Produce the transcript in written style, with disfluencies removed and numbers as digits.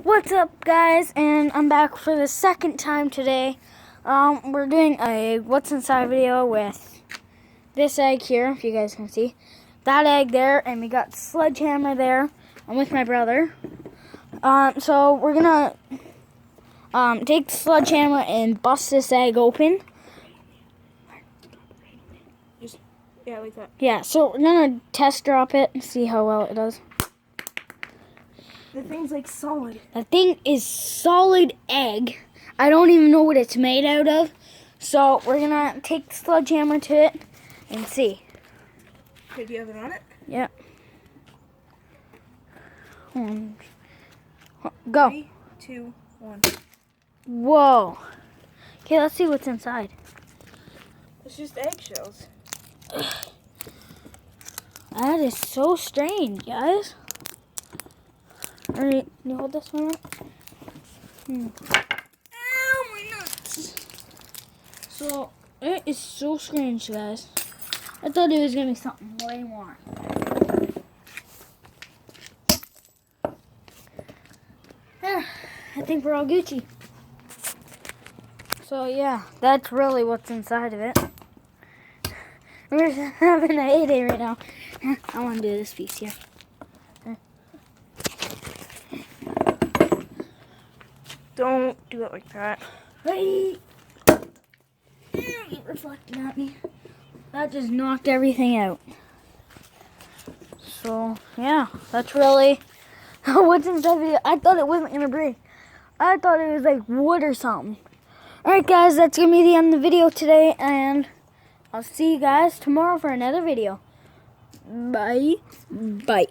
What's up, guys? And I'm back for the second time today. We're doing a what's inside video with this egg here, if you guys can see. That egg there, and we got Sledgehammer there. I'm with my brother. So we're gonna take the Sledgehammer and bust this egg open. Yeah, like that. Yeah, so we're gonna test drop it and see how well it does. The thing's like solid. That thing is solid egg. I don't even know what it's made out of. So we're gonna take the Sledgehammer to it and see. Okay, do you have it on it? Yep. Go. 3, 2, 1. Whoa. Okay, let's see what's inside. It's just eggshells. That is so strange, guys. Alright, can you hold this one up? Ow, my nuts! So, it is so strange, guys. I thought it was going to be something way more. Yeah, I think we're all Gucci. So, yeah, that's really what's inside of it. We're having a heyday right now. I want to do this piece here. Don't do it like that. Hey! Keep reflecting at me. That just knocked everything out. So, yeah, that's really what's inside of it. I thought it wasn't going to break. I thought it was like wood or something. Alright, guys, that's going to be the end of the video today, and I'll see you guys tomorrow for another video. Bye. Bye.